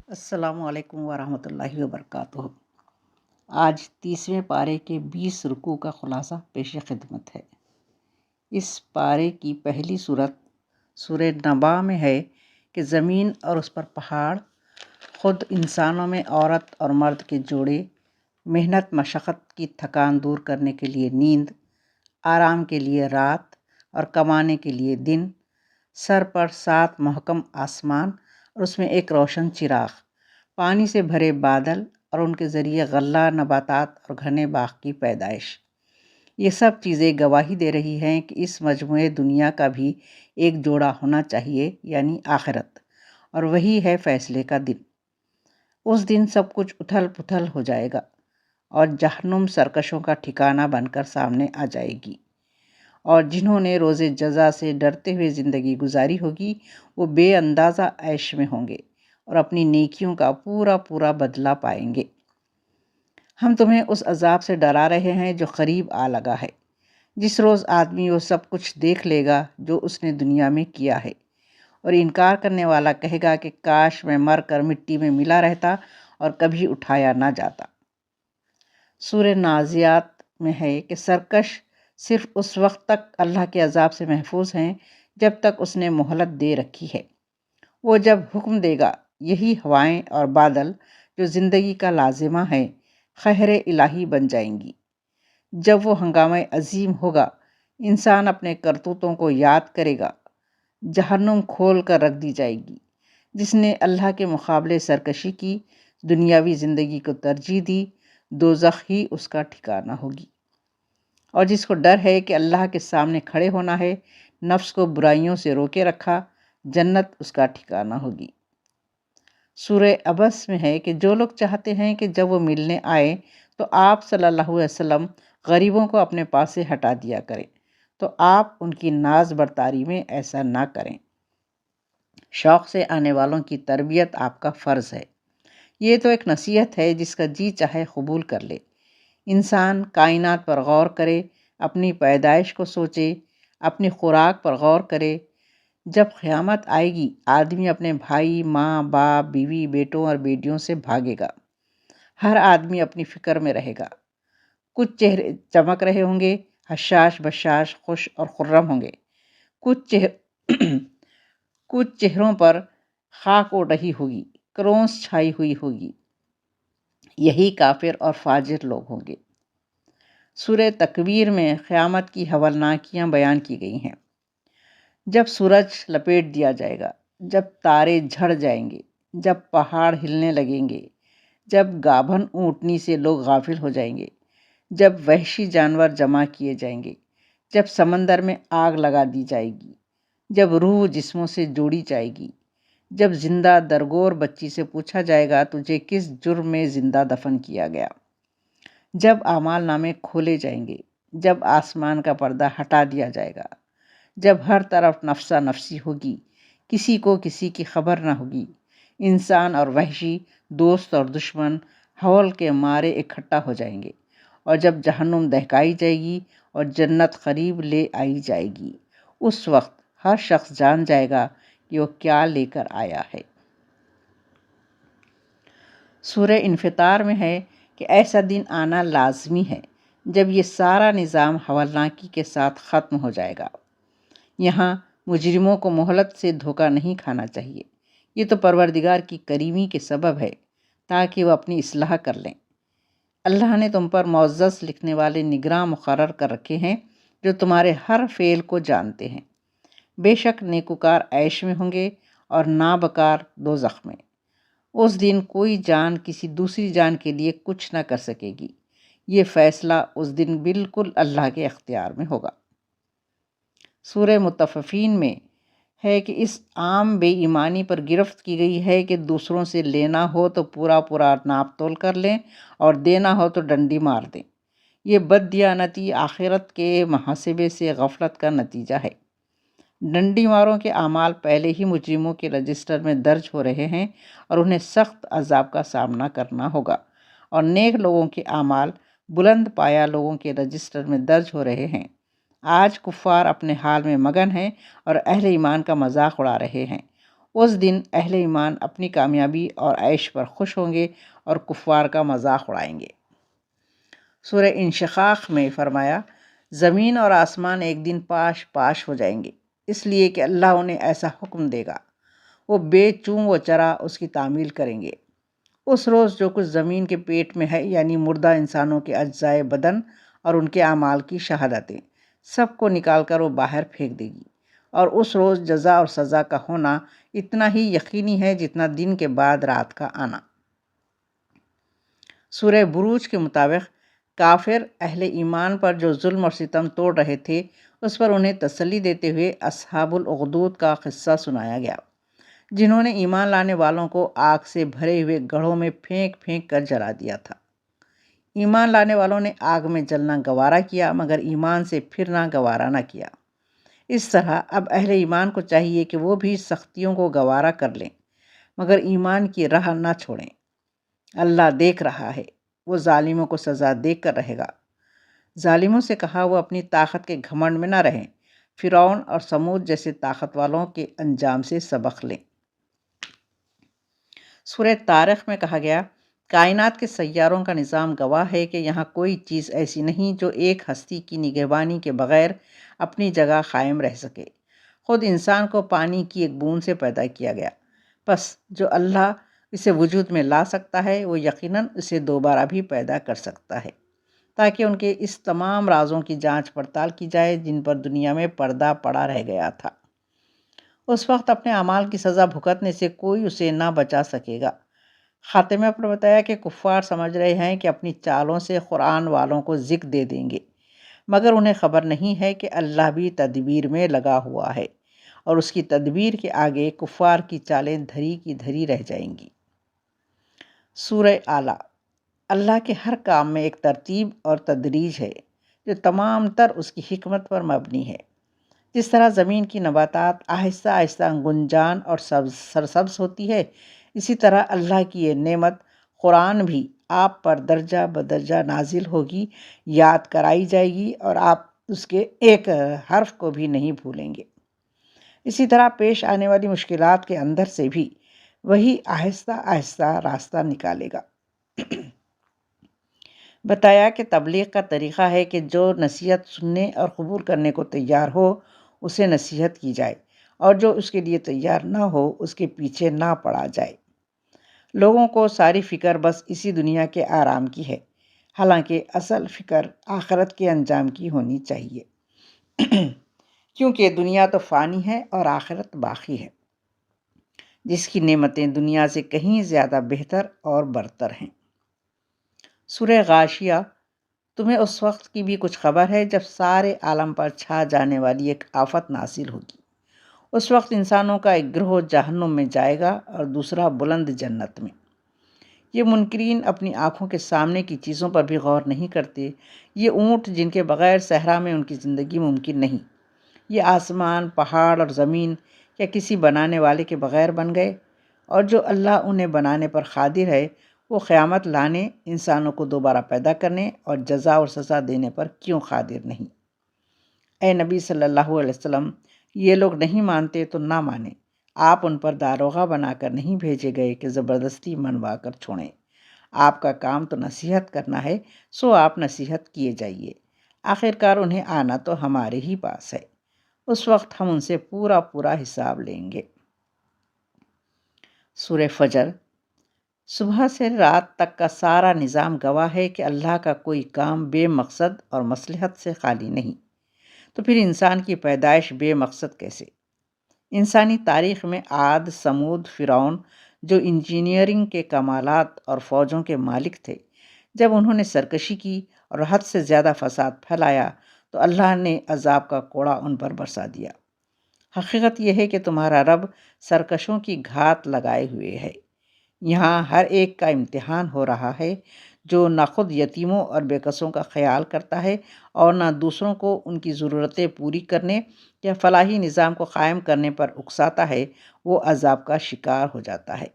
السلام علیکم ورحمۃ اللہ وبرکاتہ۔ آج 30ویں پارے کے 20 رکوع کا خلاصہ پیش خدمت ہے۔ اس پارے کی پہلی صورت سورہ نبا میں ہے کہ زمین اور اس پر پہاڑ، خود انسانوں میں عورت اور مرد کے جوڑے، محنت مشقت کی تھکان دور کرنے کے لیے نیند، آرام کے لیے رات اور کمانے کے لیے دن، سر پر 7 محکم آسمان اور اس میں ایک روشن چراغ، پانی سے بھرے بادل اور ان کے ذریعے غلہ نباتات اور گھنے باغ کی پیدائش، یہ سب چیزیں گواہی دے رہی ہیں کہ اس مجموعے دنیا کا بھی ایک جوڑا ہونا چاہیے، یعنی آخرت، اور وہی ہے فیصلے کا دن۔ اس دن سب کچھ اتھل پتھل ہو جائے گا اور جہنم سرکشوں کا ٹھکانہ بن کر سامنے آ جائے گی، اور جنہوں نے روز جزا سے ڈرتے ہوئے زندگی گزاری ہوگی وہ بے اندازہ عیش میں ہوں گے اور اپنی نیکیوں کا پورا پورا بدلہ پائیں گے۔ ہم تمہیں اس عذاب سے ڈرا رہے ہیں جو قریب آ لگا ہے، جس روز آدمی وہ سب کچھ دیکھ لے گا جو اس نے دنیا میں کیا ہے، اور انکار کرنے والا کہے گا کہ کاش میں مر کر مٹی میں ملا رہتا اور کبھی اٹھایا نہ جاتا۔ سورہ نازعات میں ہے کہ سرکش صرف اس وقت تک اللہ کے عذاب سے محفوظ ہیں جب تک اس نے مہلت دے رکھی ہے۔ وہ جب حکم دے گا، یہی ہوائیں اور بادل جو زندگی کا لازمہ ہے قہر الہی بن جائیں گی۔ جب وہ ہنگامہ عظیم ہوگا، انسان اپنے کرتوتوں کو یاد کرے گا، جہنم کھول کر رکھ دی جائے گی۔ جس نے اللہ کے مقابلے سرکشی کی، دنیاوی زندگی کو ترجیح دی، دوزخ ہی اس کا ٹھکانہ ہوگی۔ اور جس کو ڈر ہے کہ اللہ کے سامنے کھڑے ہونا ہے، نفس کو برائیوں سے روکے رکھا، جنت اس کا ٹھکانہ ہوگی۔ سورہ عبس میں ہے کہ جو لوگ چاہتے ہیں کہ جب وہ ملنے آئے تو آپ صلی اللہ علیہ وسلم غریبوں کو اپنے پاس سے ہٹا دیا کریں، تو آپ ان کی ناز برتاری میں ایسا نہ کریں۔ شوق سے آنے والوں کی تربیت آپ کا فرض ہے۔ یہ تو ایک نصیحت ہے، جس کا جی چاہے قبول کر لے۔ انسان کائنات پر غور کرے، اپنی پیدائش کو سوچے، اپنی خوراک پر غور کرے۔ جب قیامت آئے گی، آدمی اپنے بھائی، ماں، باپ، بیوی، بیٹوں اور بیٹیوں سے بھاگے گا۔ ہر آدمی اپنی فکر میں رہے گا۔ کچھ چہرے چمک رہے ہوں گے، حشاش بشاش، خوش اور خرم ہوں گے۔ کچھ چہروں پر خاک اڑ رہی ہوگی، کروس چھائی ہوئی ہوگی۔ یہی کافر اور فاجر لوگ ہوں گے۔ سورہ تکویر میں قیامت کی ہولناکیاں بیان کی گئی ہیں۔ جب سورج لپیٹ دیا جائے گا، جب تارے جھڑ جائیں گے، جب پہاڑ ہلنے لگیں گے، جب گابھن اونٹنی سے لوگ غافل ہو جائیں گے، جب وحشی جانور جمع کیے جائیں گے، جب سمندر میں آگ لگا دی جائے گی، جب روح جسموں سے جوڑی جائے گی، جب زندہ درگور بچی سے پوچھا جائے گا تجھے کس جرم میں زندہ دفن کیا گیا، جب اعمال نامے کھولے جائیں گے، جب آسمان کا پردہ ہٹا دیا جائے گا، جب ہر طرف نفسا نفسی ہوگی، کسی کو کسی کی خبر نہ ہوگی، انسان اور وحشی، دوست اور دشمن ہول کے مارے اکٹھا ہو جائیں گے، اور جب جہنم دہکائی جائے گی اور جنت قریب لے آئی جائے گی، اس وقت ہر شخص جان جائے گا کہ وہ کیا لے کر آیا ہے۔ سورہ انفطار میں ہے کہ ایسا دن آنا لازمی ہے جب یہ سارا نظام ہولناکی کے ساتھ ختم ہو جائے گا۔ یہاں مجرموں کو مہلت سے دھوکہ نہیں کھانا چاہیے۔ یہ تو پروردگار کی کریمی کے سبب ہے تاکہ وہ اپنی اصلاح کر لیں۔ اللہ نے تم پر معزز لکھنے والے نگراں مقرر کر رکھے ہیں جو تمہارے ہر فعل کو جانتے ہیں۔ بے شک نیکوکار عیش میں ہوں گے اور نابکار دوزخ میں۔ اس دن کوئی جان کسی دوسری جان کے لیے کچھ نہ کر سکے گی۔ یہ فیصلہ اس دن بالکل اللہ کے اختیار میں ہوگا۔ سورہ مطففین میں ہے کہ اس عام بے ایمانی پر گرفت کی گئی ہے کہ دوسروں سے لینا ہو تو پورا پورا ناپ تول کر لیں اور دینا ہو تو ڈنڈی مار دیں۔ یہ بددیانتی آخرت کے محاسبے سے غفلت کا نتیجہ ہے۔ ڈنڈی ماروں کے اعمال پہلے ہی مجرموں کے رجسٹر میں درج ہو رہے ہیں اور انہیں سخت عذاب کا سامنا کرنا ہوگا، اور نیک لوگوں کے اعمال بلند پایہ لوگوں کے رجسٹر میں درج ہو رہے ہیں۔ آج کفار اپنے حال میں مگن ہیں اور اہل ایمان کا مذاق اڑا رہے ہیں۔ اس دن اہل ایمان اپنی کامیابی اور عیش پر خوش ہوں گے اور کفار کا مذاق اڑائیں گے۔ سورہ انشقاق میں فرمایا، زمین اور آسمان ایک دن پاش پاش ہو جائیں گے، اس لیے کہ اللہ انہیں ایسا حکم دے گا، وہ بے چوں و چرا اس کی تعمیل کریں گے۔ اس روز جو کچھ زمین کے پیٹ میں ہے، یعنی مردہ انسانوں کے اجزائے بدن اور ان کے اعمال کی شہادتیں، سب کو نکال کر وہ باہر پھینک دے گی، اور اس روز جزا اور سزا کا ہونا اتنا ہی یقینی ہے جتنا دن کے بعد رات کا آنا۔ سورہ بروج کے مطابق کافر اہل ایمان پر جو ظلم اور ستم توڑ رہے تھے، اس پر انہیں تسلی دیتے ہوئے اصحاب الاخدود کا قصہ سنایا گیا، جنہوں نے ایمان لانے والوں کو آگ سے بھرے ہوئے گڑھوں میں پھینک پھینک کر جلا دیا تھا۔ ایمان لانے والوں نے آگ میں جلنا گوارا کیا، مگر ایمان سے پھرنا گوارا نہ کیا۔ اس طرح اب اہل ایمان کو چاہیے کہ وہ بھی سختیوں کو گوارا کر لیں، مگر ایمان کی راہ نہ چھوڑیں۔ اللہ دیکھ رہا ہے، وہ ظالموں کو سزا دے کر رہے گا۔ ظالموں سے کہا وہ اپنی طاقت کے گھمنڈ میں نہ رہیں، فرعون اور سمود جیسے طاقت والوں کے انجام سے سبق لیں۔ سورہ طارق میں کہا گیا، کائنات کے سیاروں کا نظام گواہ ہے کہ یہاں کوئی چیز ایسی نہیں جو ایک ہستی کی نگہبانی کے بغیر اپنی جگہ قائم رہ سکے۔ خود انسان کو پانی کی ایک بوند سے پیدا کیا گیا، پس جو اللہ اسے وجود میں لا سکتا ہے، وہ یقیناً اسے دوبارہ بھی پیدا کر سکتا ہے، تاکہ ان کے اس تمام رازوں کی جانچ پڑتال کی جائے جن پر دنیا میں پردہ پڑا رہ گیا تھا۔ اس وقت اپنے اعمال کی سزا بھگتنے سے کوئی اسے نہ بچا سکے گا۔ خاتمہ پر بتایا کہ کفار سمجھ رہے ہیں کہ اپنی چالوں سے قرآن والوں کو ذکر دے دیں گے، مگر انہیں خبر نہیں ہے کہ اللہ بھی تدبیر میں لگا ہوا ہے، اور اس کی تدبیر کے آگے کفار کی چالیں دھری کی دھری رہ جائیں گی۔ سورہ اعلیٰ۔ اللہ کے ہر کام میں ایک ترتیب اور تدریج ہے جو تمام تر اس کی حکمت پر مبنی ہے۔ جس طرح زمین کی نباتات آہستہ آہستہ گنجان اور سرسبز ہوتی ہے، اسی طرح اللہ کی یہ نعمت قرآن بھی آپ پر درجہ بدرجہ نازل ہوگی، یاد کرائی جائے گی، اور آپ اس کے ایک حرف کو بھی نہیں بھولیں گے۔ اسی طرح پیش آنے والی مشکلات کے اندر سے بھی وہی آہستہ آہستہ راستہ نکالے گا۔ بتایا کہ تبلیغ کا طریقہ ہے کہ جو نصیحت سننے اور قبول کرنے کو تیار ہو اسے نصیحت کی جائے، اور جو اس کے لیے تیار نہ ہو اس کے پیچھے نہ پڑا جائے۔ لوگوں کو ساری فکر بس اسی دنیا کے آرام کی ہے، حالانکہ اصل فکر آخرت کے انجام کی ہونی چاہیے، کیونکہ دنیا تو فانی ہے اور آخرت باقی ہے، جس کی نعمتیں دنیا سے کہیں زیادہ بہتر اور برتر ہیں۔ سورہ غاشیہ۔ تمہیں اس وقت کی بھی کچھ خبر ہے جب سارے عالم پر چھا جانے والی ایک آفت نازل ہوگی۔ اس وقت انسانوں کا ایک گروہ جہنم میں جائے گا اور دوسرا بلند جنت میں۔ یہ منکرین اپنی آنکھوں کے سامنے کی چیزوں پر بھی غور نہیں کرتے۔ یہ اونٹ جن کے بغیر صحرا میں ان کی زندگی ممکن نہیں، یہ آسمان، پہاڑ اور زمین کیا کسی بنانے والے کے بغیر بن گئے؟ اور جو اللہ انہیں بنانے پر قادر ہے، وہ قیامت لانے، انسانوں کو دوبارہ پیدا کرنے اور جزا اور سزا دینے پر کیوں قادر نہیں؟ اے نبی صلی اللہ علیہ وسلم، یہ لوگ نہیں مانتے تو نہ مانیں، آپ ان پر داروغہ بنا کر نہیں بھیجے گئے کہ زبردستی منوا کر چھوڑیں۔ آپ کا کام تو نصیحت کرنا ہے، سو آپ نصیحت کیے جائیے، آخرکار انہیں آنا تو ہمارے ہی پاس ہے، اس وقت ہم ان سے پورا پورا حساب لیں گے۔ سورہ فجر۔ صبح سے رات تک کا سارا نظام گواہ ہے کہ اللہ کا کوئی کام بے مقصد اور مصلحت سے خالی نہیں، تو پھر انسان کی پیدائش بے مقصد کیسے؟ انسانی تاریخ میں عاد، سمود، فرعون جو انجینئرنگ کے کمالات اور فوجوں کے مالک تھے، جب انہوں نے سرکشی کی اور حد سے زیادہ فساد پھیلایا تو اللہ نے عذاب کا کوڑا ان پر برسا دیا۔ حقیقت یہ ہے کہ تمہارا رب سرکشوں کی گھات لگائے ہوئے ہے۔ یہاں ہر ایک کا امتحان ہو رہا ہے، جو نہ خود یتیموں اور بے کسوں کا خیال کرتا ہے اور نہ دوسروں کو ان کی ضرورتیں پوری کرنے یا فلاحی نظام کو قائم کرنے پر اکساتا ہے، وہ عذاب کا شکار ہو جاتا ہے۔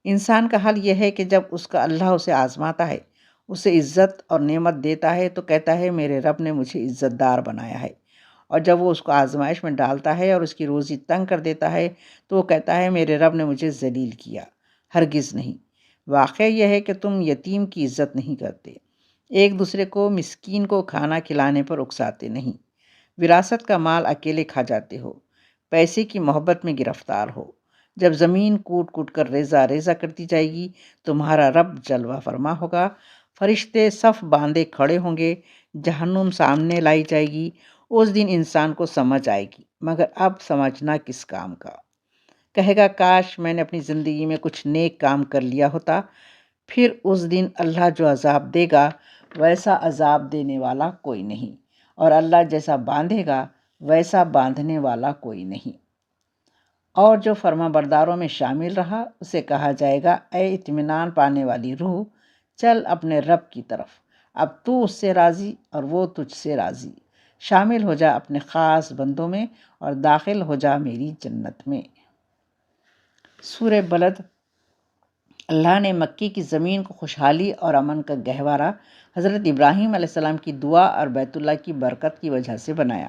انسان کا حل یہ ہے کہ جب اس کا اللہ اسے آزماتا ہے، اسے عزت اور نعمت دیتا ہے تو کہتا ہے میرے رب نے مجھے عزت دار بنایا ہے، اور جب وہ اس کو آزمائش میں ڈالتا ہے اور اس کی روزی تنگ کر دیتا ہے تو وہ کہتا ہے میرے رب نے مجھے ذلیل کیا۔ ہرگز نہیں۔ واقعہ یہ ہے کہ تم یتیم کی عزت نہیں کرتے، ایک دوسرے کو مسکین کو کھانا کھلانے پر اکساتے نہیں، وراثت کا مال اکیلے کھا جاتے ہو، پیسے کی محبت میں گرفتار ہو۔ جب زمین کوٹ کوٹ کر ریزہ ریزہ کرتی جائے گی تمہارا رب جلوہ فرما ہوگا، فرشتے صف باندھے کھڑے ہوں گے، جہنم سامنے لائی جائے گی۔ اس دن انسان کو سمجھ آئے گی، مگر اب سمجھنا کس کام کا؟ کہے گا کاش میں نے اپنی زندگی میں کچھ نیک کام کر لیا ہوتا۔ پھر اس دن اللہ جو عذاب دے گا ویسا عذاب دینے والا کوئی نہیں، اور اللہ جیسا باندھے گا ویسا باندھنے والا کوئی نہیں۔ اور جو فرما برداروں میں شامل رہا اسے کہا جائے گا اے اطمینان پانے والی روح، چل اپنے رب کی طرف، اب تو اس سے راضی اور وہ تجھ سے راضی، شامل ہو جا اپنے خاص بندوں میں اور داخل ہو جا میری جنت میں۔ سورہ بلد۔ اللہ نے مکی کی زمین کو خوشحالی اور امن کا گہوارہ حضرت ابراہیم علیہ السلام کی دعا اور بیت اللہ کی برکت کی وجہ سے بنایا۔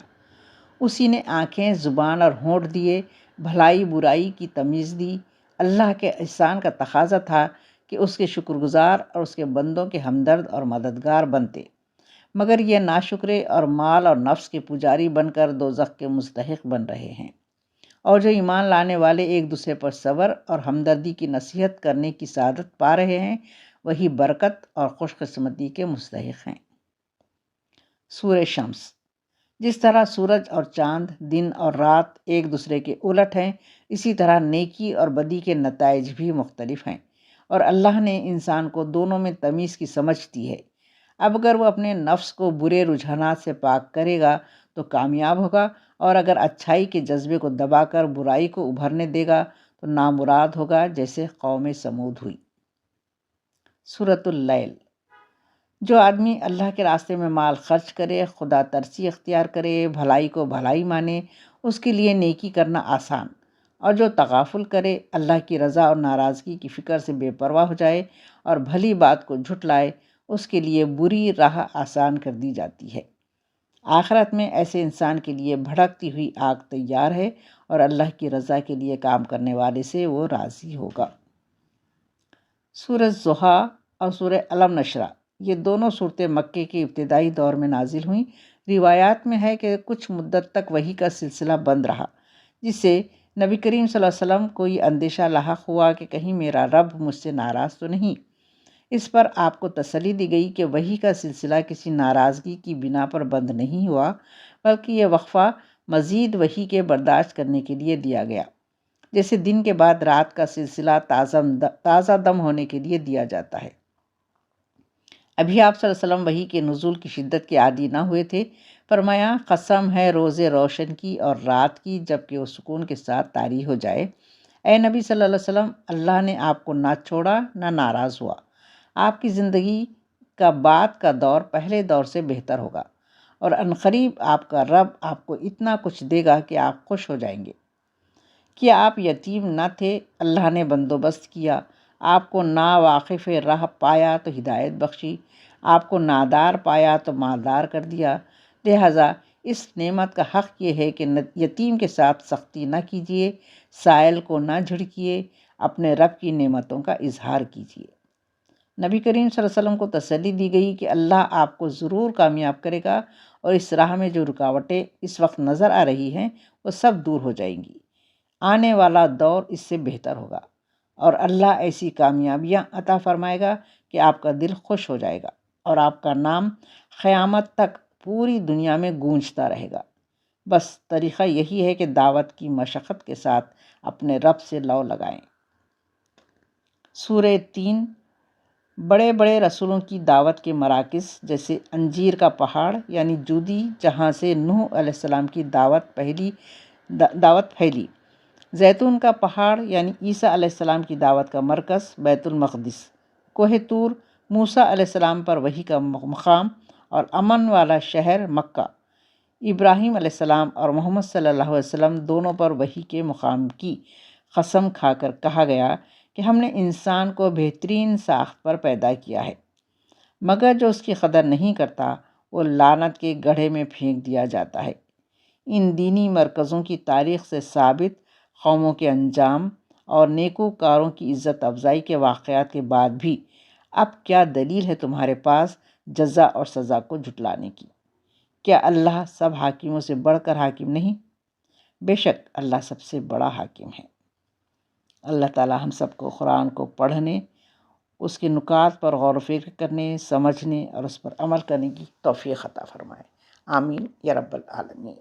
اسی نے آنکھیں، زبان اور ہونٹ دیے، بھلائی برائی کی تمیز دی۔ اللہ کے احسان کا تقاضا تھا کہ اس کے شکر گزار اور اس کے بندوں کے ہمدرد اور مددگار بنتے، مگر یہ ناشکرے اور مال اور نفس کے پجاری بن کر دوزخ کے مستحق بن رہے ہیں۔ اور جو ایمان لانے والے ایک دوسرے پر صبر اور ہمدردی کی نصیحت کرنے کی سعادت پا رہے ہیں وہی برکت اور خوش قسمتی کے مستحق ہیں۔ سورہ شمس۔ جس طرح سورج اور چاند، دن اور رات ایک دوسرے کے الٹ ہیں، اسی طرح نیکی اور بدی کے نتائج بھی مختلف ہیں، اور اللہ نے انسان کو دونوں میں تمیز کی سمجھ دی ہے۔ اب اگر وہ اپنے نفس کو برے رجحانات سے پاک کرے گا تو کامیاب ہوگا، اور اگر اچھائی کے جذبے کو دبا کر برائی کو ابھرنے دے گا تو نامراد ہوگا، جیسے قوم سمود ہوئی۔ سورۃ اللیل۔ جو آدمی اللہ کے راستے میں مال خرچ کرے، خدا ترسی اختیار کرے، بھلائی کو بھلائی مانے، اس کے لیے نیکی کرنا آسان، اور جو تغافل کرے، اللہ کی رضا اور ناراضگی کی فکر سے بے پرواہ ہو جائے اور بھلی بات کو جھٹلائے، اس کے لیے بری راہ آسان کر دی جاتی ہے۔ آخرت میں ایسے انسان کے لیے بھڑکتی ہوئی آگ تیار ہے، اور اللہ کی رضا کے لیے کام کرنے والے سے وہ راضی ہوگا۔ سورۃ ضحیٰ اور سورہ الم نشرہ، یہ دونوں صورتیں مکے کے ابتدائی دور میں نازل ہوئیں۔ روایات میں ہے کہ کچھ مدت تک وحی کا سلسلہ بند رہا، جس سے نبی کریم صلی اللہ علیہ وسلم کو یہ اندیشہ لاحق ہوا کہ کہیں میرا رب مجھ سے ناراض تو نہیں۔ اس پر آپ کو تسلی دی گئی کہ وحی کا سلسلہ کسی ناراضگی کی بنا پر بند نہیں ہوا، بلکہ یہ وقفہ مزید وحی کے برداشت کرنے کے لیے دیا گیا، جیسے دن کے بعد رات کا سلسلہ تازہ دم ہونے کے لیے دیا جاتا ہے۔ ابھی آپ صلی اللہ علیہ وسلم وحی کے نزول کی شدت کے عادی نہ ہوئے تھے۔ فرمایا قسم ہے روز روشن کی اور رات کی جب کہ وہ سکون کے ساتھ طاری ہو جائے، اے نبی صلی اللہ علیہ وسلم، اللہ نے آپ کو نہ چھوڑا نہ ناراض ہوا۔ آپ کی زندگی کا بعد کا دور پہلے دور سے بہتر ہوگا، اور عنقریب آپ کا رب آپ کو اتنا کچھ دے گا کہ آپ خوش ہو جائیں گے۔ کیا آپ یتیم نہ تھے؟ اللہ نے بندوبست کیا، آپ کو ناواقف راہ پایا تو ہدایت بخشی، آپ کو نادار پایا تو مالدار کر دیا۔ لہٰذا اس نعمت کا حق یہ ہے کہ یتیم کے ساتھ سختی نہ کیجیے، سائل کو نہ جھڑکیے، اپنے رب کی نعمتوں کا اظہار کیجیے۔ نبی کریم صلی اللہ علیہ وسلم کو تسلی دی گئی کہ اللہ آپ کو ضرور کامیاب کرے گا، اور اس راہ میں جو رکاوٹیں اس وقت نظر آ رہی ہیں وہ سب دور ہو جائیں گی۔ آنے والا دور اس سے بہتر ہوگا، اور اللہ ایسی کامیابیاں عطا فرمائے گا کہ آپ کا دل خوش ہو جائے گا، اور آپ کا نام قیامت تک پوری دنیا میں گونجتا رہے گا۔ بس طریقہ یہی ہے کہ دعوت کی مشقت کے ساتھ اپنے رب سے لو لگائیں۔ سورہ تین۔ بڑے بڑے رسولوں کی دعوت کے مراکز، جیسے انجیر کا پہاڑ یعنی جودی جہاں سے نوح علیہ السلام کی دعوت پھیلی، زیتون کا پہاڑ یعنی عیسیٰ علیہ السلام کی دعوت کا مرکز بیت المقدس، کوہ طور موسیٰ علیہ السلام پر وحی کا مقام اور امن والا شہر مکہ، ابراہیم علیہ السلام اور محمد صلی اللہ علیہ وسلم دونوں پر وحی کے مقام کی قسم کھا کر کہا گیا کہ ہم نے انسان کو بہترین ساخت پر پیدا کیا ہے، مگر جو اس کی قدر نہیں کرتا وہ لعنت کے گڑھے میں پھینک دیا جاتا ہے۔ ان دینی مرکزوں کی تاریخ سے ثابت قوموں کے انجام اور نیکوکاروں کی عزت افزائی کے واقعات کے بعد بھی اب کیا دلیل ہے تمہارے پاس جزا اور سزا کو جھٹلانے کی؟ کیا اللہ سب حاکموں سے بڑھ کر حاکم نہیں؟ بے شک اللہ سب سے بڑا حاکم ہے۔ اللہ تعالی ہم سب کو قرآن کو پڑھنے، اس کے نکات پر غور و فکر کرنے، سمجھنے اور اس پر عمل کرنے کی توفیق عطا فرمائے۔ آمین یا رب العالمین۔